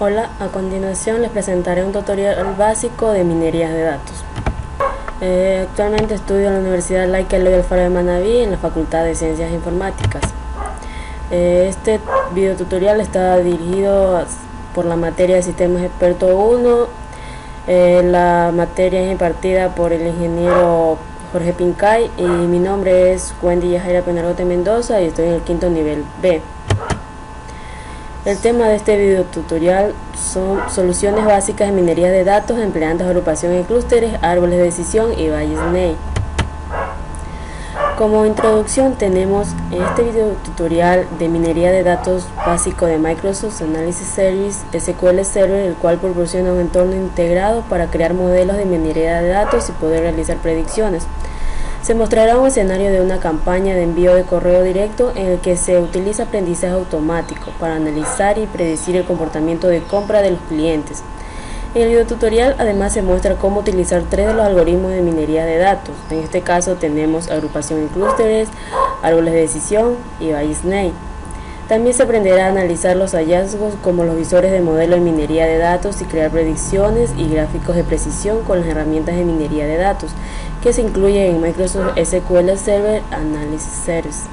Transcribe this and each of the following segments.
Hola, a continuación les presentaré un tutorial básico de minería de datos. Actualmente estudio en la Universidad Laica Eloy Alfaro de Manabí en la Facultad de Ciencias Informáticas. Este video tutorial está dirigido por la materia de Sistemas Experto 1. La materia es impartida por el ingeniero Jorge Pincay y mi nombre es Wendy Yajaira Penarote Mendoza y estoy en el quinto nivel B. El tema de este video tutorial son soluciones básicas de minería de datos empleando agrupación en clústeres, árboles de decisión y valles Ney. Como introducción tenemos en este video tutorial de minería de datos básico de Microsoft Analysis Service SQL Server, el cual proporciona un entorno integrado para crear modelos de minería de datos y poder realizar predicciones. Se mostrará un escenario de una campaña de envío de correo directo en el que se utiliza aprendizaje automático para analizar y predecir el comportamiento de compra de los clientes. En el video tutorial además se muestra cómo utilizar tres de los algoritmos de minería de datos. En este caso tenemos agrupación en clústeres, árboles de decisión y valles Ney. También se aprenderá a analizar los hallazgos como los visores de modelo de minería de datos y crear predicciones y gráficos de precisión con las herramientas de minería de datos que se incluyen en Microsoft SQL Server Analysis Service.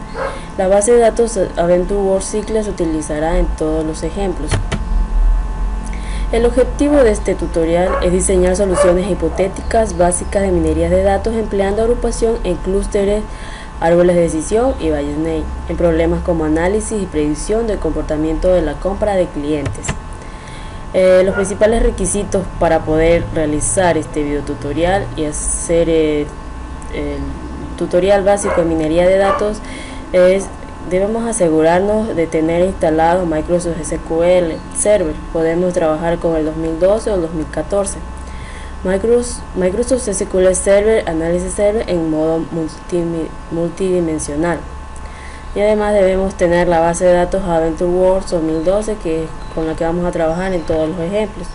La base de datos Adventure World Cycle se utilizará en todos los ejemplos. El objetivo de este tutorial es diseñar soluciones hipotéticas básicas de minería de datos empleando agrupación en clústeres, árboles de decisión y valles Ney, en problemas como análisis y predicción del comportamiento de la compra de clientes. Los principales requisitos para poder realizar este video tutorial y hacer el tutorial básico de minería de datos debemos asegurarnos de tener instalado Microsoft SQL Server. Podemos trabajar con el 2012 o el 2014. Microsoft SQL Server Analysis Server en modo multidimensional. Y además debemos tener la base de datos Adventure World 2012 que es con la que vamos a trabajar en todos los ejemplos.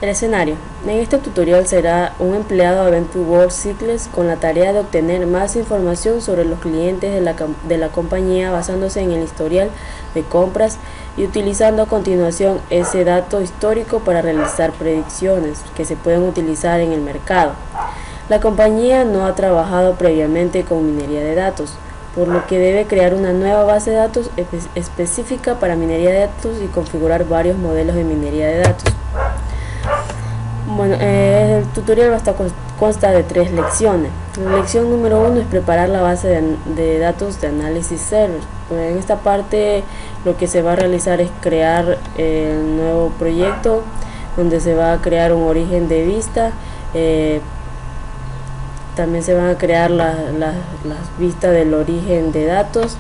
El escenario. En este tutorial será un empleado de Adventure World Cycles con la tarea de obtener más información sobre los clientes de la compañía basándose en el historial de compras y utilizando a continuación ese dato histórico para realizar predicciones que se pueden utilizar en el mercado. La compañía no ha trabajado previamente con minería de datos, por lo que debe crear una nueva base de datos específica para minería de datos y configurar varios modelos de minería de datos. Bueno, el tutorial consta de 3 lecciones. La lección número 1 es preparar la base de datos de Analysis Server. En esta parte lo que se va a realizar es crear el nuevo proyecto donde se va a crear un origen de vista. También se van a crear las vistas del origen de datos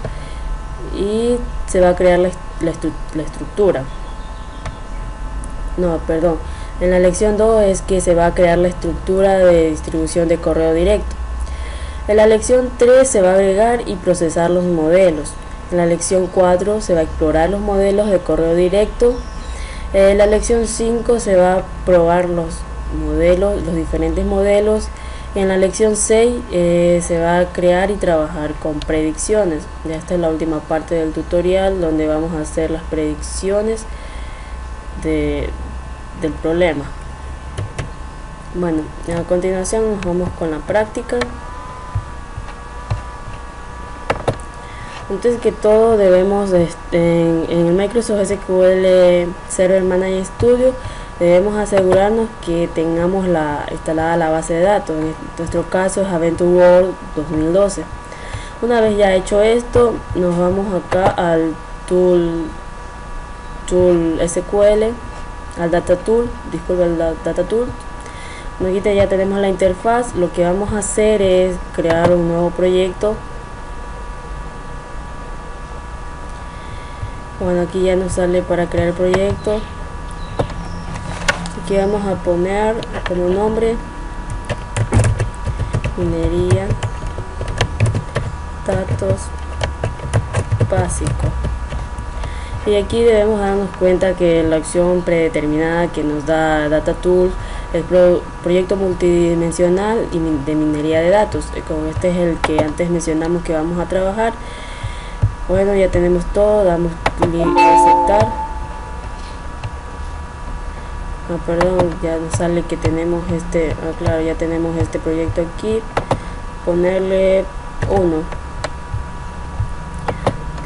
y se va a crear la estructura. No, perdón. En la lección 2 es que se va a crear la estructura de distribución de correo directo. En la lección 3 se va a agregar y procesar los modelos. En la lección 4 se va a explorar los modelos de correo directo. En la lección 5 se va a probar los modelos, los diferentes modelos. En la lección 6 se va a crear y trabajar con predicciones. Ya esta es la última parte del tutorial donde vamos a hacer las predicciones del problema. Bueno, a continuación nos vamos con la práctica. Antes que todo debemos en el Microsoft SQL Server Manager Studio debemos asegurarnos que tengamos instalada la base de datos. En nuestro caso es Adventure World 2012. Una vez ya hecho esto, nos vamos acá al tool SQL, al Data Tool, disculpe, al Data Tool. Aquí ya tenemos la interfaz. Lo que vamos a hacer es crear un nuevo proyecto. Bueno, aquí ya nos sale para crear el proyecto. Aquí vamos a poner como nombre minería datos básico. Y aquí debemos darnos cuenta que la acción predeterminada que nos da Data Tool es proyecto multidimensional y de minería de datos. Como este es el que antes mencionamos que vamos a trabajar. Bueno, ya tenemos todo, damos clic a aceptar. perdón, ya nos sale que tenemos claro, ya tenemos este proyecto aquí. Ponerle 1,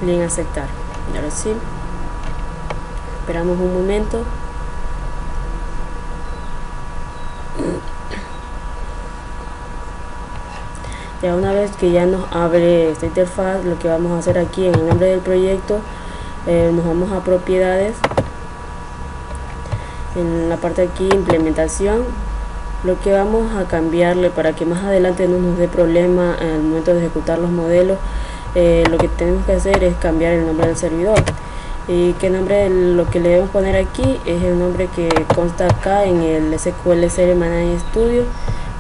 clic en aceptar, y ahora sí, esperamos un momento. Ya una vez que ya nos abre esta interfaz, lo que vamos a hacer aquí en el nombre del proyecto, nos vamos a propiedades, en la parte aquí implementación, lo que vamos a cambiarle para que más adelante no nos dé problema al momento de ejecutar los modelos. Lo que tenemos que hacer es cambiar el nombre del servidor, y que nombre, lo que le debemos poner aquí es el nombre que consta acá en el SQL Server Management Studio.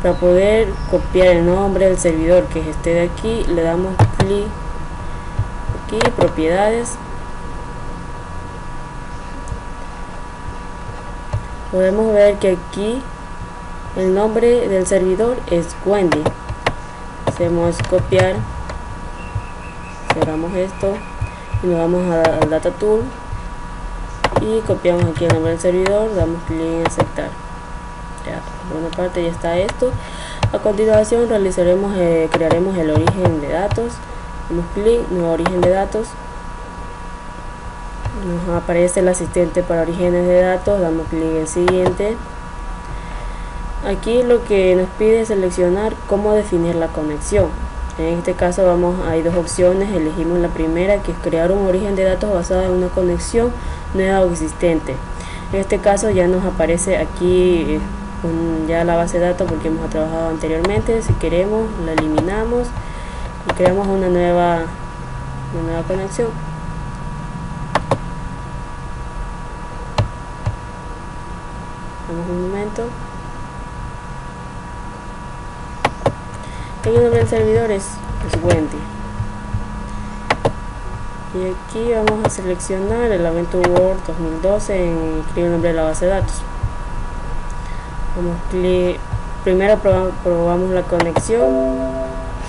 Para poder copiar el nombre del servidor, que es este de aquí, le damos clic aquí, propiedades. Podemos ver que aquí el nombre del servidor es Wendy. Hacemos copiar, cerramos esto y nos vamos al Data Tool y copiamos aquí el nombre del servidor, damos clic en aceptar. Ya, por una parte ya está esto. A continuación realizaremos, crearemos el origen de datos. Damos clic, nuevo origen de datos. Nos aparece el asistente para orígenes de datos, damos clic en siguiente. Aquí lo que nos pide es seleccionar cómo definir la conexión. En este caso hay dos opciones, elegimos la primera, que es crear un origen de datos basado en una conexión nueva o existente. En este caso ya nos aparece aquí ya la base de datos porque hemos trabajado anteriormente. Si queremos la eliminamos y creamos una nueva conexión. Damos un momento. El nombre del servidor es Wendy, y aquí vamos a seleccionar el Adventure World 2012 en escribir el nombre de la base de datos. Damos clic, primero probamos la conexión,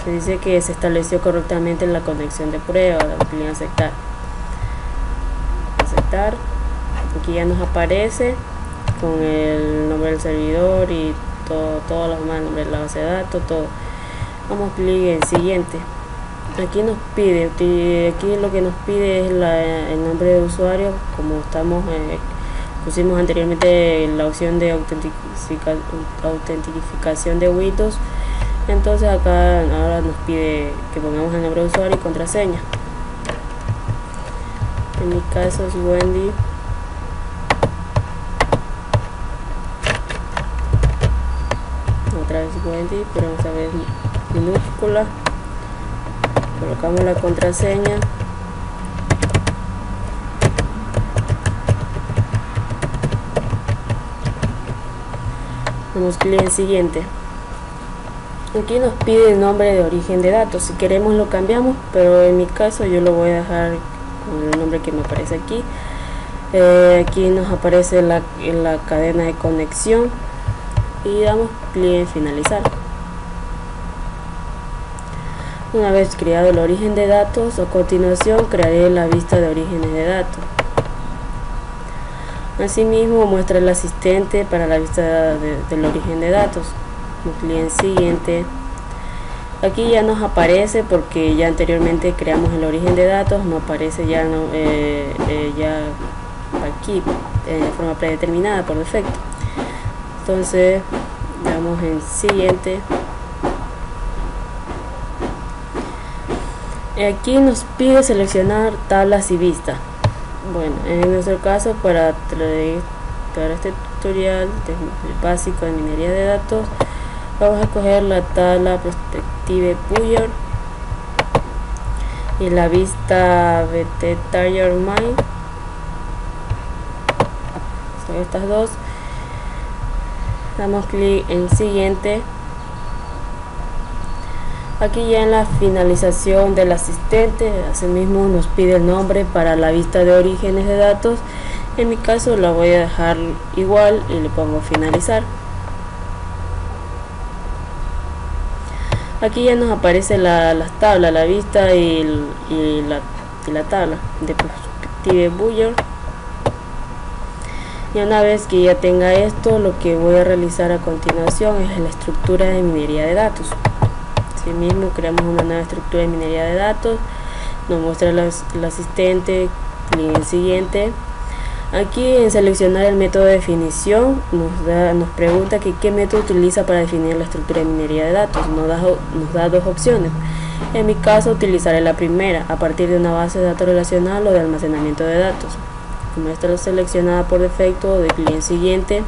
se dice que se estableció correctamente la conexión de prueba, damos clic en aceptar. Aquí ya nos aparece con el nombre del servidor y todos los demás, nombre de la base de datos, todo. Damos clic en siguiente. Aquí nos pide, aquí lo que nos pide es el nombre de usuario, como pusimos anteriormente la opción de autentificación de Windows. Entonces acá ahora nos pide que pongamos el nombre de usuario y contraseña. En mi caso es Wendy. Otra vez Wendy, pero esta vez minúscula. Colocamos la contraseña. Damos clic en siguiente. Aquí nos pide el nombre de origen de datos. Si queremos lo cambiamos, pero en mi caso yo lo voy a dejar con el nombre que me aparece aquí. Aquí nos aparece la cadena de conexión y damos clic en finalizar. Una vez creado el origen de datos, a continuación crearé la vista de orígenes de datos. Asimismo muestra el asistente para la vista del origen de datos. Clic en siguiente. Aquí ya nos aparece porque ya anteriormente creamos el origen de datos, no aparece ya aquí de forma predeterminada por defecto. Entonces damos en siguiente. Aquí nos pide seleccionar tablas y vista. Bueno, en nuestro caso, para este tutorial básico de minería de datos, vamos a escoger la tabla Perspective Viewer y la vista BT Target Mine. Son estas dos. Damos clic en siguiente. Aquí ya en la finalización del asistente, asimismo nos pide el nombre para la vista de orígenes de datos. En mi caso la voy a dejar igual y le pongo finalizar. Aquí ya nos aparece las tablas, la vista y la tabla de Perspective Viewer. Y una vez que ya tenga esto, lo que voy a realizar a continuación es la estructura de minería de datos. Asimismo, creamos una nueva estructura de minería de datos. Nos muestra el asistente, clic en siguiente. Aquí en seleccionar el método de definición nos pregunta que qué método utiliza para definir la estructura de minería de datos. Nos da dos opciones. En mi caso utilizaré la primera, a partir de una base de datos relacional o de almacenamiento de datos. Como esta lo seleccionada por defecto, de clic en siguiente.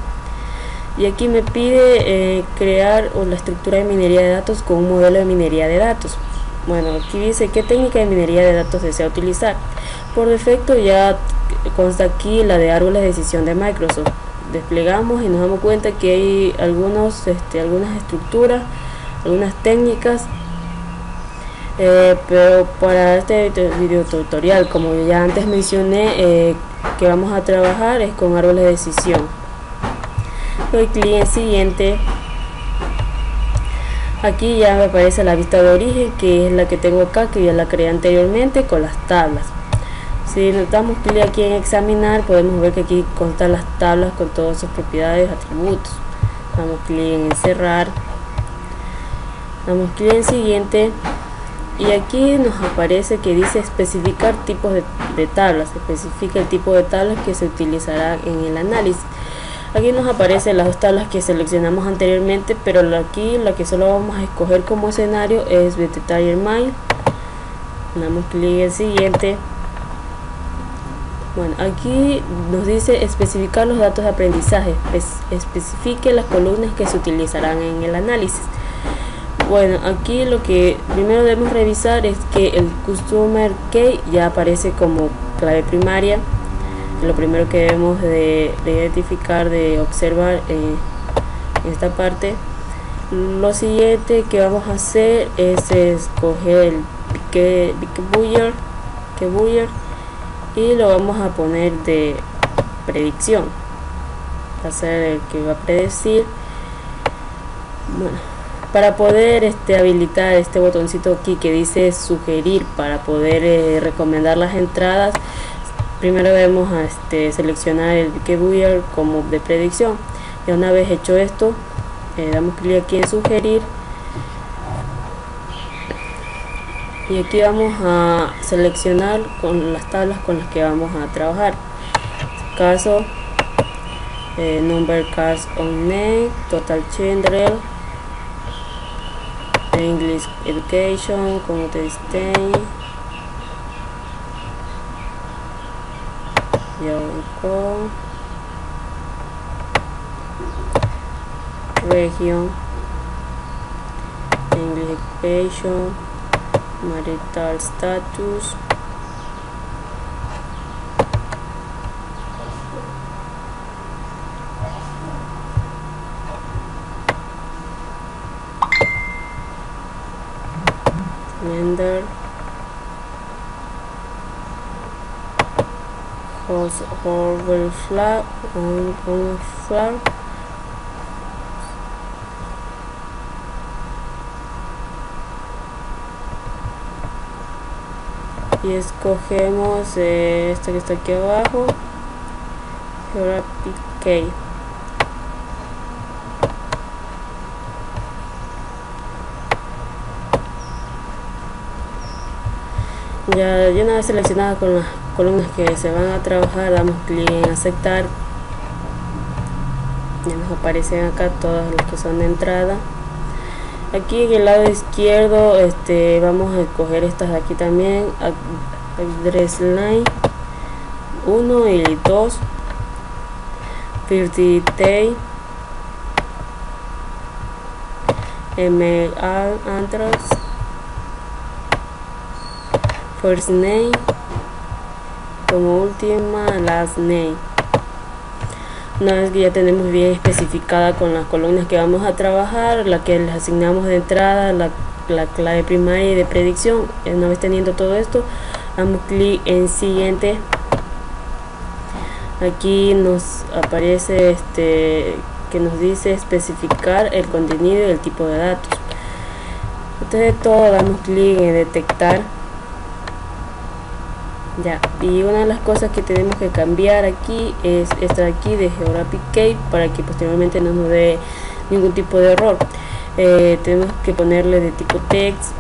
Y aquí me pide crear la estructura de minería de datos con un modelo de minería de datos. Bueno, aquí dice qué técnica de minería de datos desea utilizar. Por defecto ya consta aquí la de árboles de decisión de Microsoft. Desplegamos y nos damos cuenta que hay algunas estructuras, algunas técnicas, pero para este video tutorial, como ya antes mencioné, que vamos a trabajar es con árboles de decisión. Doy clic en siguiente. Aquí ya me aparece la vista de origen, que es la que tengo acá, que ya la creé anteriormente con las tablas. Si nos damos clic aquí en examinar, podemos ver que aquí constan las tablas con todas sus propiedades, atributos. Damos clic en cerrar, damos clic en siguiente, y aquí nos aparece que dice especificar tipos de tablas. Especifica el tipo de tablas que se utilizará en el análisis. Aquí nos aparecen las dos tablas que seleccionamos anteriormente, pero aquí la que solo vamos a escoger como escenario es Tire Mile. Damos clic en siguiente. Bueno, aquí nos dice especificar los datos de aprendizaje. Especifique las columnas que se utilizarán en el análisis. Bueno, aquí lo que primero debemos revisar es que el Customer Key ya aparece como clave primaria. Lo primero que debemos de identificar, de observar en esta parte. Lo siguiente que vamos a hacer es escoger el Keyword y lo vamos a poner de predicción. Va a ser el que va a predecir. Bueno, para poder habilitar este botoncito aquí que dice sugerir para poder recomendar las entradas, primero debemos seleccionar el Keyword como de predicción. Y una vez hecho esto, damos clic aquí en sugerir, y aquí vamos a seleccionar con las tablas con las que vamos a trabajar. En este caso, Number Cards on Name, Total Children, English Education, como te distingue, Region, English Education, Marital Status, Gender, Horrible Flag, on Flag, y escogemos esta que está aquí abajo, Geographic Key. Ya una vez seleccionada con las columnas que se van a trabajar, damos clic en aceptar. Ya nos aparecen acá todas las que son de entrada. Aquí en el lado izquierdo vamos a escoger estas de aquí también, Address Line 1 y 2, Birthday Day, Email Address, First Name, como última Last Name. Una vez que ya tenemos bien especificada con las columnas que vamos a trabajar, la que les asignamos de entrada, la clave primaria y de predicción, una vez teniendo todo esto, damos clic en siguiente. Aquí nos aparece que nos dice especificar el contenido y el tipo de datos. Antes de todo, damos clic en detectar. Ya, y una de las cosas que tenemos que cambiar aquí es esta de aquí de Geographic Key para que posteriormente no nos dé ningún tipo de error. Tenemos que ponerle de tipo text,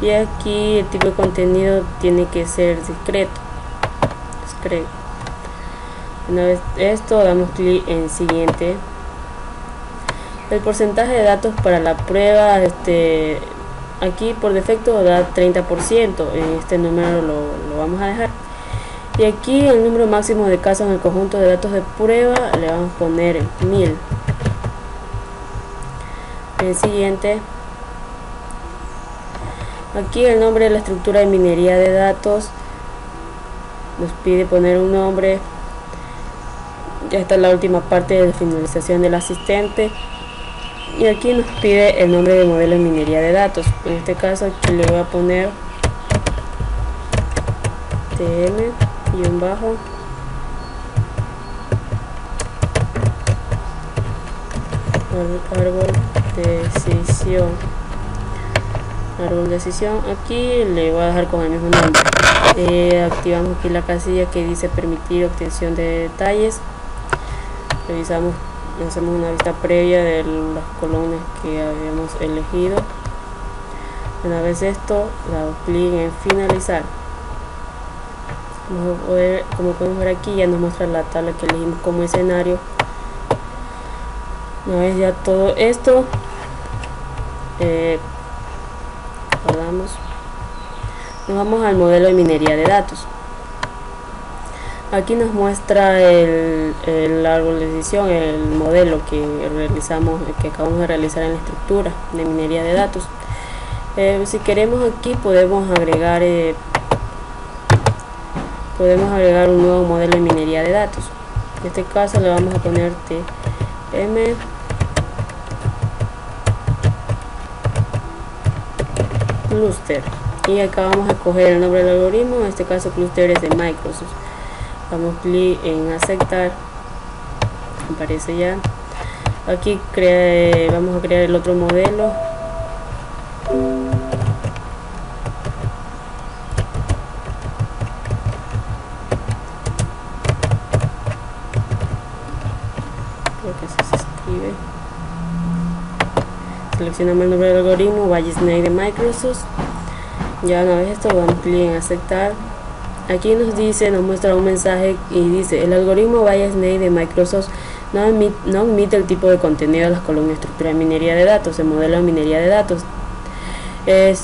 y aquí el tipo de contenido tiene que ser discreto. Una vez esto, damos clic en siguiente. El porcentaje de datos para la prueba, aquí por defecto da 30%, este número lo vamos a dejar. Y aquí el número máximo de casos en el conjunto de datos de prueba le vamos a poner 1000. El siguiente, aquí el nombre de la estructura de minería de datos, nos pide poner un nombre. Ya está la última parte de la finalización del asistente, y aquí nos pide el nombre de modelo de minería de datos. En este caso aquí le voy a poner tm-árbol decisión. Aquí le voy a dejar con el mismo nombre. Activamos aquí la casilla que dice permitir obtención de detalles. Revisamos, hacemos una vista previa de las columnas que habíamos elegido. Una vez esto, damos clic en finalizar. Como podemos ver aquí, ya nos muestra la tabla que elegimos como escenario. Una vez ya todo esto, guardamos. Nos vamos al modelo de minería de datos. Aquí nos muestra el árbol de decisión, el modelo que realizamos, que acabamos de realizar en la estructura de minería de datos. Si queremos aquí podemos agregar un nuevo modelo de minería de datos. En este caso le vamos a poner tm cluster, y acá vamos a escoger el nombre del algoritmo. En este caso cluster es de Microsoft. Damos clic en aceptar, aparece ya. Aquí vamos a crear el otro modelo. Creo que así se escribe. Seleccionamos el nombre del algoritmo, Bayes-Ney de Microsoft. Ya una vez esto, damos clic en aceptar. Aquí nos muestra un mensaje y dice: el algoritmo Bayes-Ney de Microsoft no admite el tipo de contenido de las columnas de estructura de minería de datos, el modelo de minería de datos. En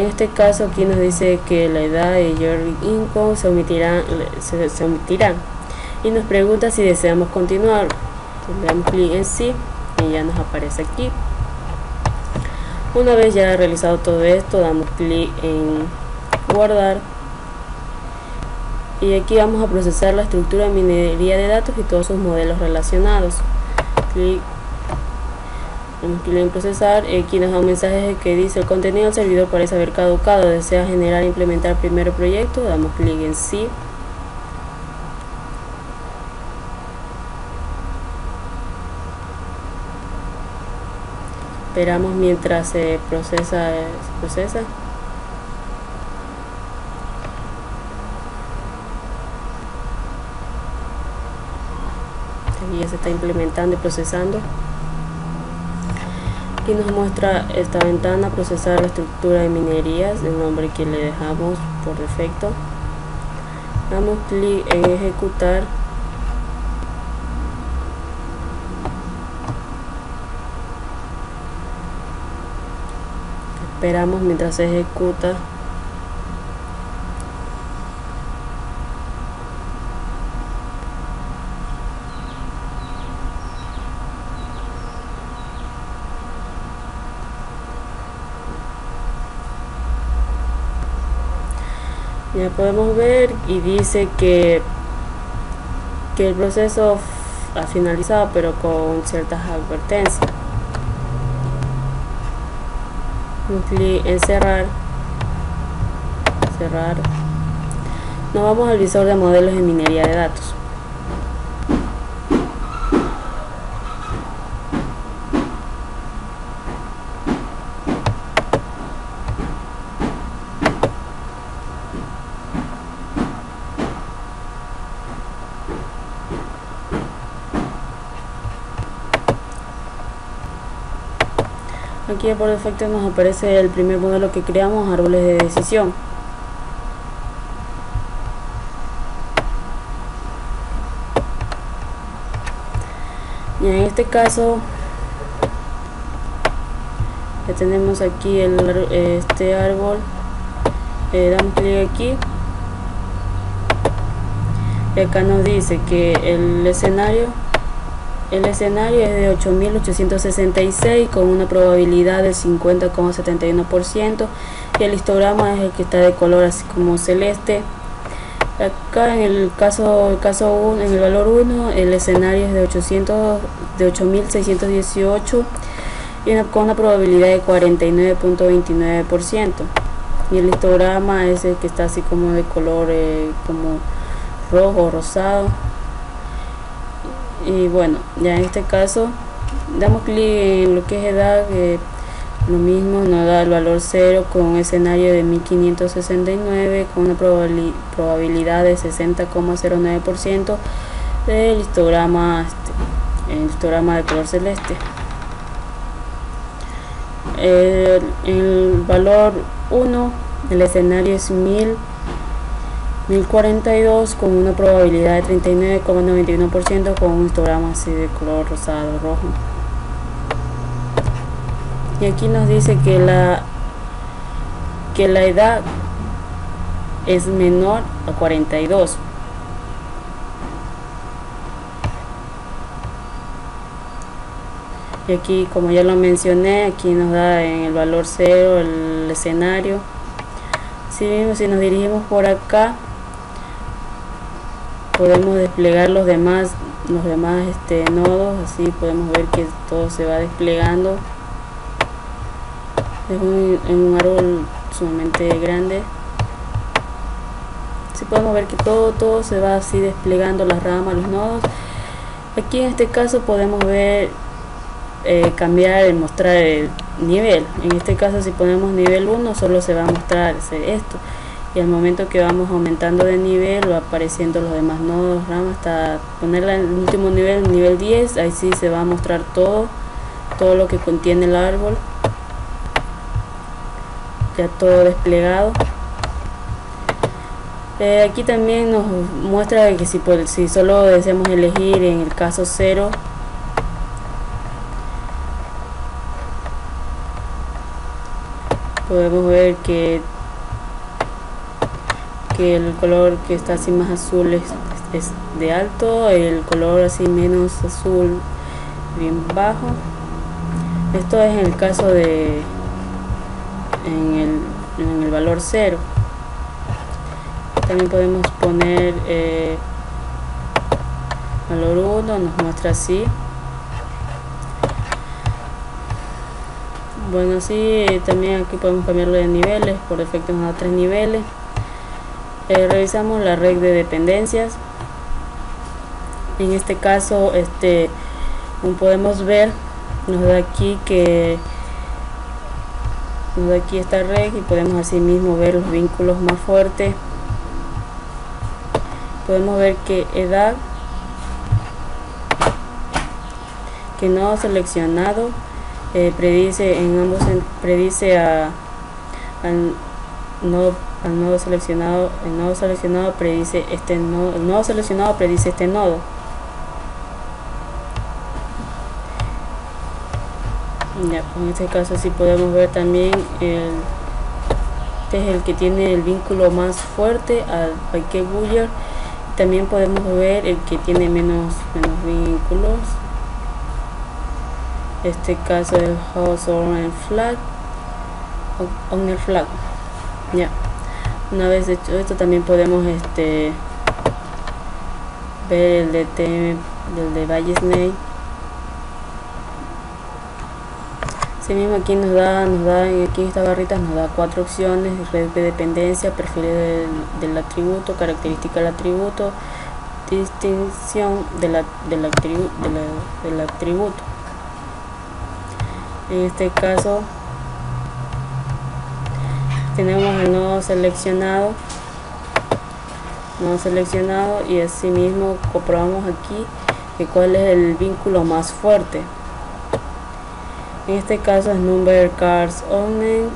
este caso aquí nos dice que la edad y yearly income se omitirán, y nos pregunta si deseamos continuar. Le damos clic en sí y ya nos aparece aquí. Una vez ya realizado todo esto, damos clic en guardar, y aquí vamos a procesar la estructura de minería de datos y todos sus modelos relacionados. Damos clic en procesar. Aquí nos da un mensaje que dice: el contenido del servidor parece haber caducado, desea generar e implementar primero proyecto. Damos clic en sí. Esperamos mientras se procesa. Aquí ya se está implementando y procesando. Aquí nos muestra esta ventana: procesar la estructura de minerías, el nombre que le dejamos por defecto. Damos clic en ejecutar. Esperamos mientras se ejecuta. Ya podemos ver y dice que el proceso ha finalizado, pero con ciertas advertencias. Un clic en cerrar. Nos vamos al visor de modelos de minería de datos. Aquí por defecto nos aparece el primer modelo que creamos, árboles de decisión. Y en este caso ya tenemos aquí este árbol. Damos clic aquí y acá nos dice que el escenario es de 8866 con una probabilidad del 50,71%, y el histograma es el que está de color así como celeste. Acá en el caso 1, en el valor 1, el escenario es de 8618 y con una probabilidad de 49,29%, y el histograma es el que está así como de color como rojo o rosado. Y bueno, ya en este caso damos clic en lo que es edad, lo mismo nos da el valor 0 con un escenario de 1569 con una probabilidad de 60,09% del histograma, el histograma de color celeste. El valor 1, el escenario es 1042 con una probabilidad de 39,91% con un histograma así de color rosado rojo. Y aquí nos dice que la edad es menor a 42. Y aquí, como ya lo mencioné, aquí nos da en el valor 0 el escenario. Así mismo, si nos dirigimos por acá, podemos desplegar los demás nodos. Así podemos ver que todo se va desplegando. Es un árbol sumamente grande. Así podemos ver que todo se va así desplegando, las ramas, los nodos. Aquí en este caso podemos ver cambiar, mostrar el nivel. En este caso, si ponemos nivel 1, solo se va a mostrar esto, y al momento que vamos aumentando de nivel va apareciendo los demás nodos, ramas, hasta ponerla en el último nivel, nivel 10. Ahí sí se va a mostrar todo lo que contiene el árbol, ya todo desplegado. Aquí también nos muestra que si solo deseamos elegir en el caso 0, podemos ver que el color que está así más azul es de alto, el color así menos azul bien bajo. Esto es en el caso de en el valor 0. También podemos poner valor 1, nos muestra así. Bueno, así también aquí podemos cambiarlo de niveles. Por defecto nos da 3 niveles. Revisamos la red de dependencias. En este caso, como podemos ver, nos da aquí esta red, y podemos así mismo ver los vínculos más fuertes. Podemos ver que edad, que nodo seleccionado, predice al nodo seleccionado. El nodo seleccionado predice este nodo. El nodo seleccionado predice este nodo. Ya, en este caso sí podemos ver también este es el que tiene el vínculo más fuerte al Parquet Buyer. También podemos ver el que tiene menos vínculos. Este caso es el House Owner Flag. Ya, una vez hecho esto, también podemos ver el de Bayesney. Así mismo aquí nos da aquí en esta barrita nos da 4 opciones: red de dependencia, perfil del atributo, característica del atributo, distinción del atributo. En este caso tenemos el nodo seleccionado, y así mismo comprobamos aquí que cuál es el vínculo más fuerte. En este caso es Number Cars Owned.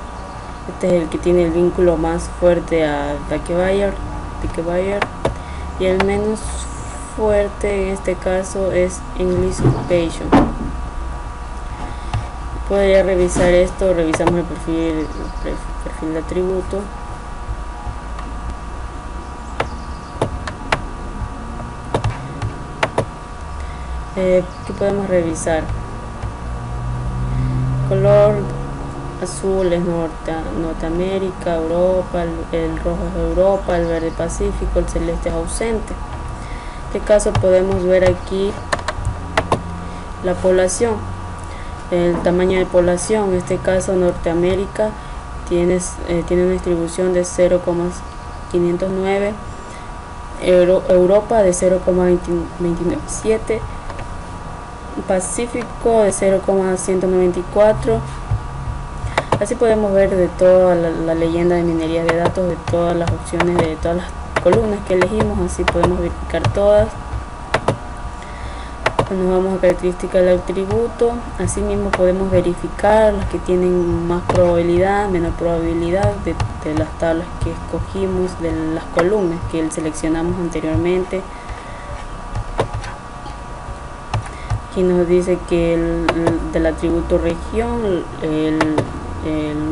Este es el que tiene el vínculo más fuerte a Ticketbuyer. Y el menos fuerte en este caso es English Occupation. Podría revisar esto, revisamos el perfil de atributo. ¿Qué podemos revisar? Color azul es Norteamérica, Europa, el rojo es Europa, el verde Pacífico, el celeste es ausente. En este caso podemos ver aquí la población, el tamaño de población. En este caso Norteamérica tiene una distribución de 0,509, Europa de 0,297, Pacífico de 0,194. Así podemos ver de toda la leyenda de minería de datos, de todas las opciones, de todas las columnas que elegimos. Así podemos verificar todas. Nos vamos a características del atributo. Asimismo podemos verificar las que tienen más probabilidad, menor probabilidad de las tablas que escogimos, de las columnas que seleccionamos anteriormente. Aquí nos dice que del atributo región,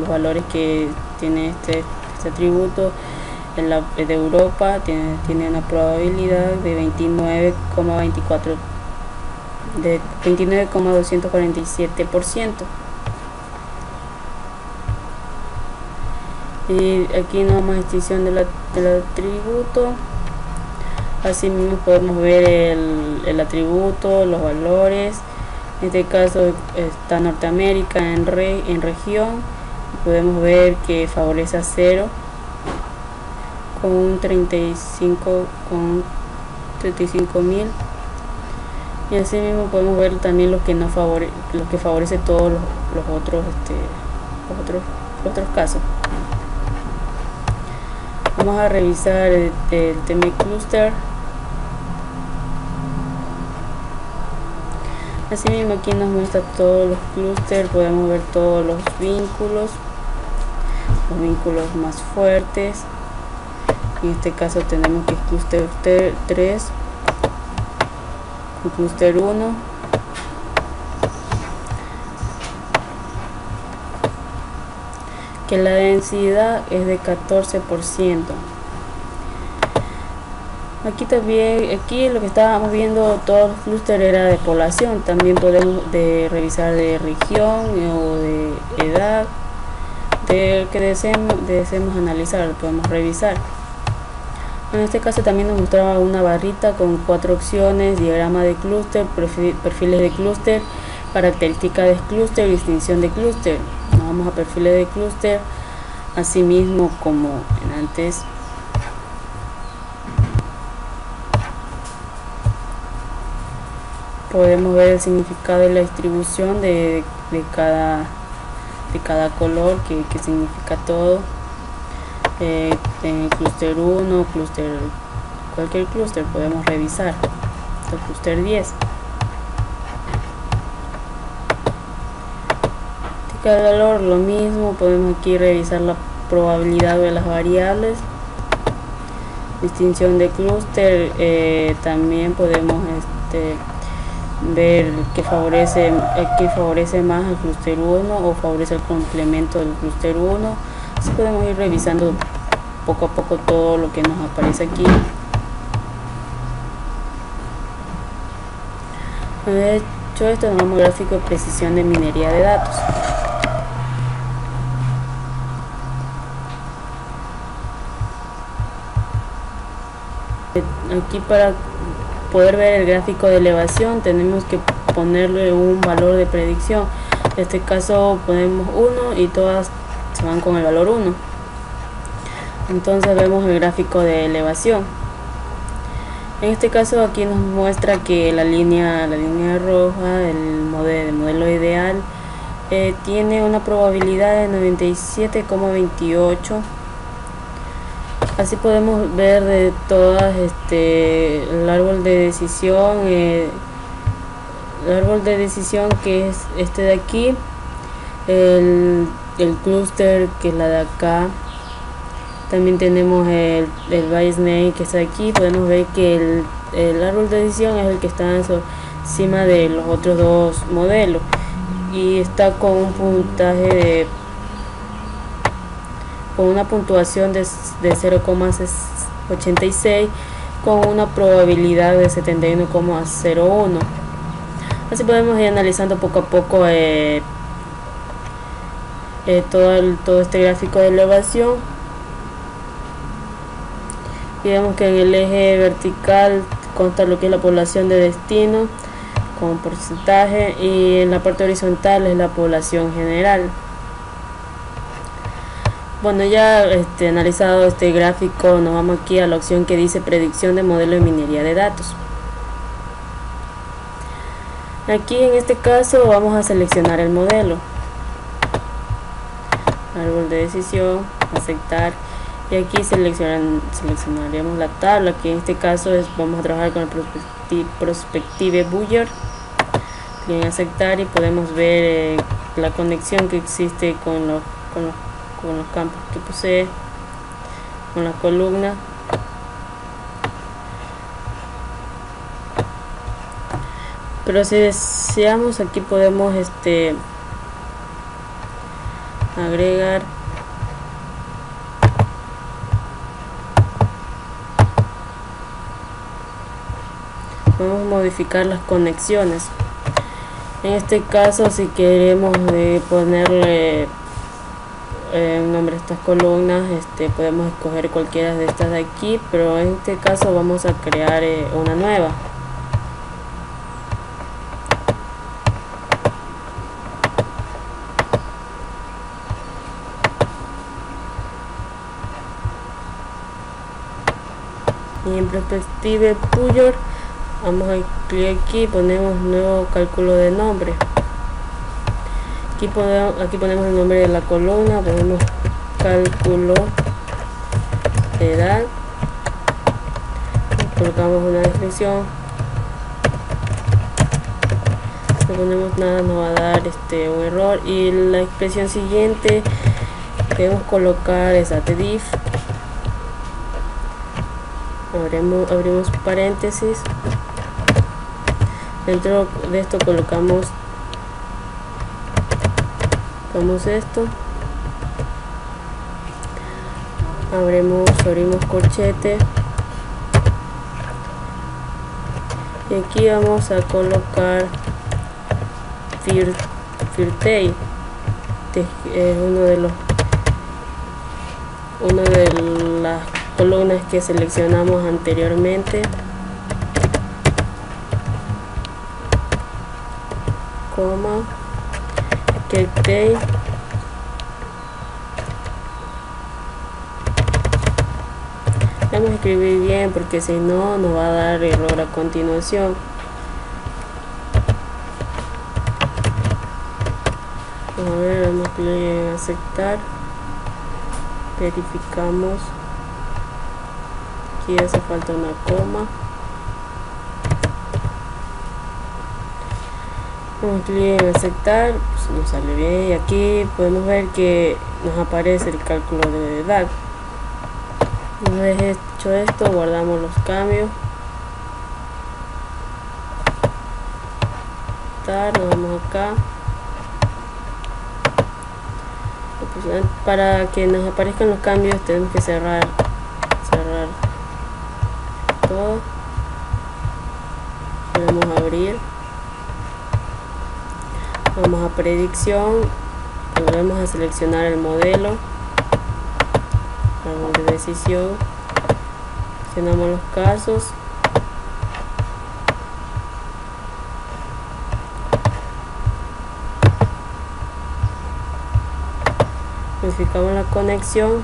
los valores que tiene este atributo de Europa tiene una probabilidad de 29,247%. Y aquí no más extinción del atributo. Así mismo podemos ver el atributo, los valores. En este caso está Norteamérica en región. Podemos ver que favorece a 0 con un 35.000. Y así mismo podemos ver también lo que favorece todos los otros casos. Vamos a revisar el TM Cluster. Así mismo aquí nos muestra todos los clústeres, podemos ver todos los vínculos más fuertes. En este caso tenemos que es clúster 3, clúster 1, que la densidad es de 14%. Aquí lo que estábamos viendo, todos los clústeres era de población. También podemos revisar de región o de edad, de que deseemos analizar, lo podemos revisar. En este caso también nos mostraba una barrita con 4 opciones: diagrama de clúster, perfiles de clúster, características de clúster y distinción de clúster. Nos vamos a perfiles de clúster. Asimismo, como antes, podemos ver el significado de la distribución de cada color, que significa todo. En clúster 1, cualquier clúster podemos revisar. El clúster 10. Cada valor lo mismo, podemos aquí revisar la probabilidad de las variables. Distinción de clúster, también podemos ver que favorece más el clúster 1 o favorece el complemento del clúster 1. Así podemos ir revisando poco a poco todo lo que nos aparece aquí. Una vez hecho esto, nos vamos al gráfico de precisión de minería de datos. Aquí, para poder ver el gráfico de elevación, tenemos que ponerle un valor de predicción. En este caso ponemos 1 y todas se van con el valor 1. Entonces vemos el gráfico de elevación. En este caso aquí nos muestra que la línea roja del modelo ideal tiene una probabilidad de 97,28. Así podemos ver de todas el árbol de decisión, que es este de aquí. el clúster, que es la de acá. También tenemos el base name que está aquí. Podemos ver que el árbol de decisión es el que está encima de los otros dos modelos y está con un puntaje con una puntuación de 0,86 con una probabilidad de 71,01. Así podemos ir analizando poco a poco todo este gráfico de elevación. Y vemos que en el eje vertical consta lo que es la población de destino con porcentaje, y en la parte horizontal es la población general. Bueno, ya analizado este gráfico, nos vamos aquí a la opción que dice predicción de modelo de minería de datos. Aquí en este caso vamos a seleccionar el modelo, árbol de decisión, aceptar, y aquí seleccionaríamos la tabla, que en este caso vamos a trabajar con el Prospective Builder. Clic en aceptar y podemos ver la conexión que existe con los campos que posee, con la columna. Pero si deseamos, aquí podemos agregar podemos modificar las conexiones. En este caso, si queremos ponerle un nombre a estas columnas, podemos escoger cualquiera de estas de aquí, pero en este caso vamos a crear una nueva. Y en Prospective Builder vamos a clic aquí, ponemos nuevo cálculo de nombre. Aquí ponemos el nombre de la columna, ponemos cálculo de edad, colocamos una descripción. Si no ponemos nada nos va a dar un error, y la expresión siguiente debemos colocar esa div. Abrimos paréntesis, dentro de esto colocamos esto, abrimos corchete, y aquí vamos a colocar Firtail, es una de las columnas que seleccionamos anteriormente, coma, Firtail, vamos a escribir bien porque si no nos va a dar error a continuación. A ver, vamos a clic en aceptar, verificamos. Aquí hace falta una coma. Vamos a clic en aceptar, pues nos sale bien, y aquí podemos ver que nos aparece el cálculo de edad. Una vez hecho esto, guardamos los cambios. Nos vamos acá. Pues, para que nos aparezcan los cambios tenemos que cerrar todo. Podemos abrir. Vamos a predicción, volvemos a seleccionar el modelo, árbol de decisión, seleccionamos los casos, modificamos la conexión,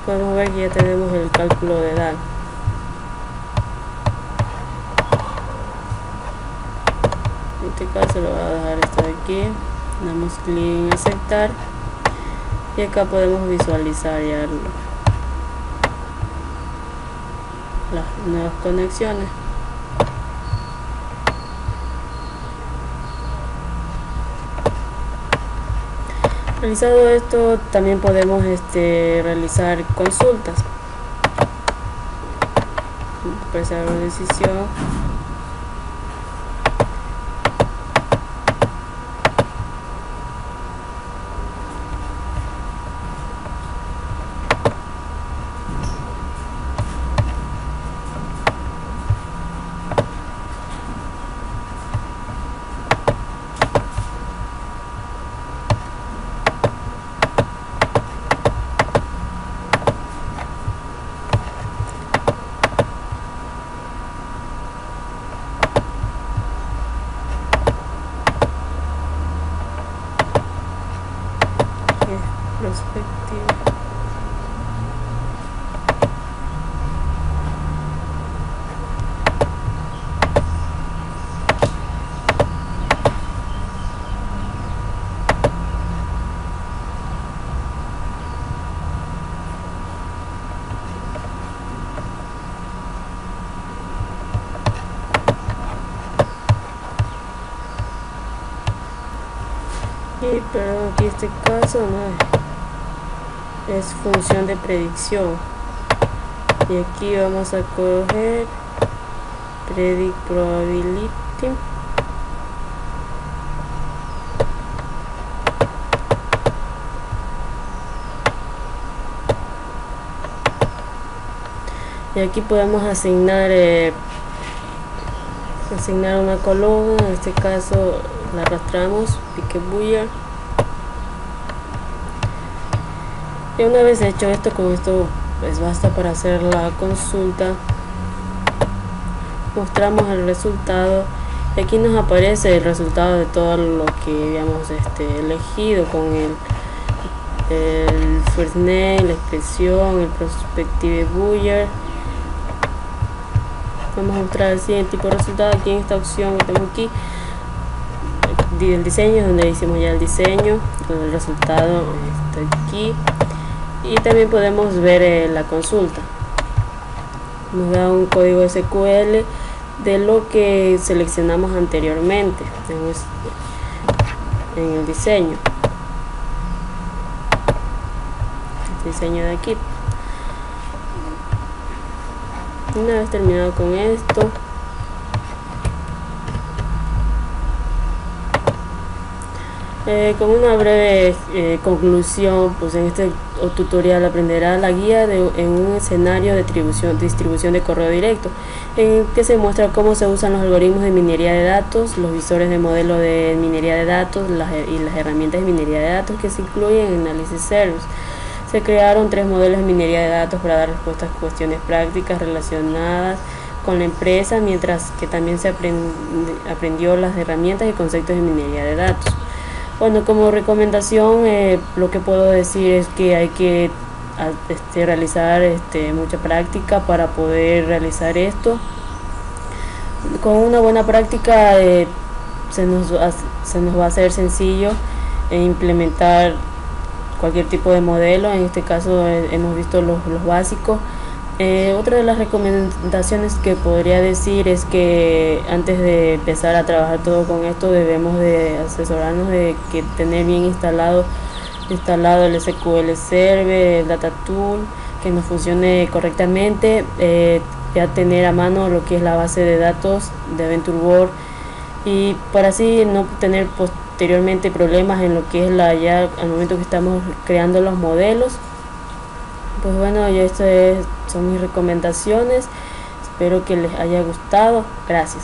podemos ver que ya tenemos el cálculo de edad. En este caso lo voy a dejar esto de aquí, damos clic en aceptar, y acá podemos visualizar ya las nuevas conexiones. Realizado esto, también podemos realizar consultas. Expresar una decisión. Perspectiva. Y perdón, aquí este caso no es función de predicción, y aquí vamos a coger predict probability, y aquí podemos asignar una columna. En este caso la arrastramos, pique boolean. Y una vez hecho esto, con esto pues basta para hacer la consulta. Mostramos el resultado y aquí nos aparece el resultado de todo lo que habíamos elegido, con el first name, la expresión, el prospective boolean. Vamos a mostrar el siguiente tipo de resultado aquí en esta opción que tenemos aquí, el diseño, donde hicimos ya el diseño, donde el resultado está aquí. Y también podemos ver la consulta. Nos da un código SQL de lo que seleccionamos anteriormente en el diseño. El diseño de aquí. Una vez terminado con esto, con una breve conclusión, pues en este tutorial aprenderá la guía en un escenario de distribución de correo directo, en que se muestra cómo se usan los algoritmos de minería de datos, los visores de modelo de minería de datos y las herramientas de minería de datos que se incluyen en Analysis Service. Se crearon 3 modelos de minería de datos para dar respuestas a cuestiones prácticas relacionadas con la empresa, mientras que también se aprendió las herramientas y conceptos de minería de datos. Bueno, como recomendación, lo que puedo decir es que hay que realizar mucha práctica para poder realizar esto. Con una buena práctica se nos va a hacer sencillo implementar cualquier tipo de modelo. En este caso hemos visto los básicos. Otra de las recomendaciones que podría decir es que antes de empezar a trabajar todo con esto, debemos de asesorarnos de que tener bien instalado el SQL Server, el Data Tool, que nos funcione correctamente, ya tener a mano lo que es la base de datos de VentureWorks, y para así no tener posteriormente problemas en lo que es ya al momento que estamos creando los modelos. Pues bueno, ya son mis recomendaciones. Espero que les haya gustado. Gracias.